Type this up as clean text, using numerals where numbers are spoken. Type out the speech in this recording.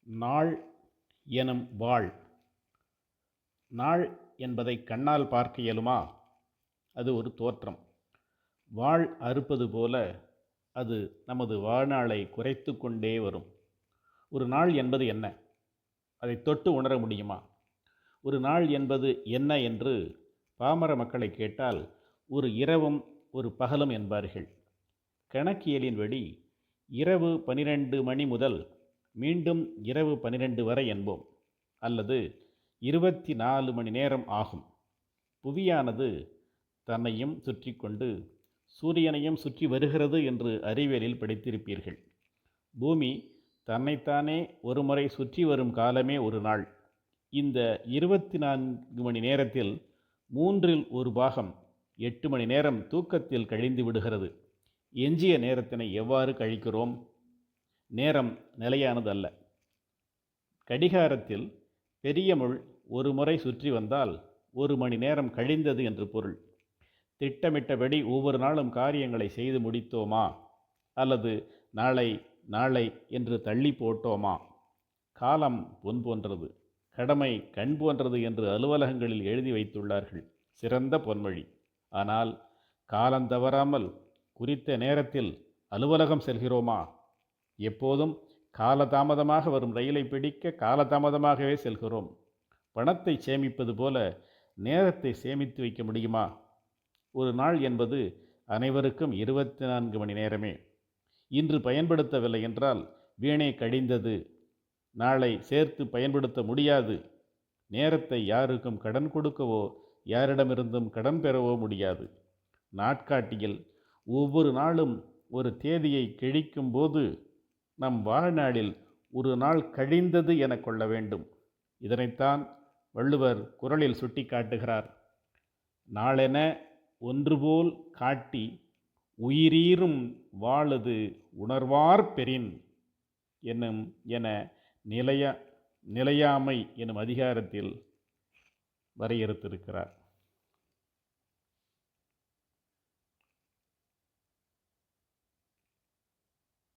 நாள் எனும் வாள். நாள் என்பதை கண்ணால் பார்க்க இயலுமா? அது ஒரு தோற்றம். வாள் அறுப்பது போல அது நமது வாழ்நாளை குறைத்து கொண்டே வரும். ஒரு நாள் என்பது என்ன? அதை தொட்டு உணர முடியுமா? ஒரு நாள் என்பது என்ன என்று பாமர மக்களை கேட்டால் ஒரு இரவும் ஒரு பகலும் என்பார்கள். கணக்கியலின்படி இரவு 12 மணி முதல் மீண்டும் இரவு 12 வரை என்போம், அல்லது 24 மணி நேரம் ஆகும். புவியானது தன்னையும் சுற்றி கொண்டு சூரியனையும் சுற்றி வருகிறது என்று அறிவியலில் படித்திருப்பீர்கள். பூமி தன்னைத்தானே ஒரு முறை சுற்றி வரும் காலமே ஒரு நாள். இந்த 24 மணி நேரத்தில் 1/3 8 மணி நேரம் தூக்கத்தில் கழிந்து விடுகிறது. எஞ்சிய நேரத்தினை எவ்வாறு கழிக்கிறோம்? நேரம் நிலையானது அல்ல. கடிகாரத்தில் பெரிய முள் ஒரு முறை சுற்றி வந்தால் 1 மணி நேரம் கழிந்தது என்று பொருள். திட்டமிட்டபடி ஒவ்வொரு நாளும் காரியங்களை செய்து முடித்தோமா, அல்லது நாளை நாளை என்று தள்ளி போட்டோமா? காலம் பொன் போன்றது, கடமை கண் போன்றது என்று அலுவலகங்களில் எழுதி வைத்துள்ளார்கள். சிறந்த பொன்மொழி. ஆனால் காலம் தவறாமல் குறித்த நேரத்தில் அலுவலகம் செல்கிறோமா? எப்போதும் காலதாமதமாக வரும் ரயிலை பிடிக்க காலதாமதமாகவே செல்கிறோம். பணத்தை சேமிப்பது போல நேரத்தை சேமித்து வைக்க முடியுமா? ஒரு நாள் என்பது அனைவருக்கும் 24 மணி நேரமே. இன்று பயன்படுத்தவில்லை என்றால் வீணே கழிந்தது, நாளை சேர்த்து பயன்படுத்த முடியாது. நேரத்தை யாருக்கும் கடன் கொடுக்கவோ யாரிடமிருந்தும் கடன் பெறவோ முடியாது. நாட்காட்டியில் ஒவ்வொரு நாளும் ஒரு தேதியை கிழிக்கும் போது நம் வாழ்நாளில் ஒரு நாள் கழிந்தது என கொள்ள வேண்டும். இதனைத்தான் வள்ளுவர் குறளில் சுட்டி காட்டுகிறார். நாளென ஒன்றுபோல் காட்டி உயிரீரும் வாழது உணர்வார் பெறின் என்னும் என நிலையாமை எனும் அதிகாரத்தில் வரையறுத்திருக்கிறார்.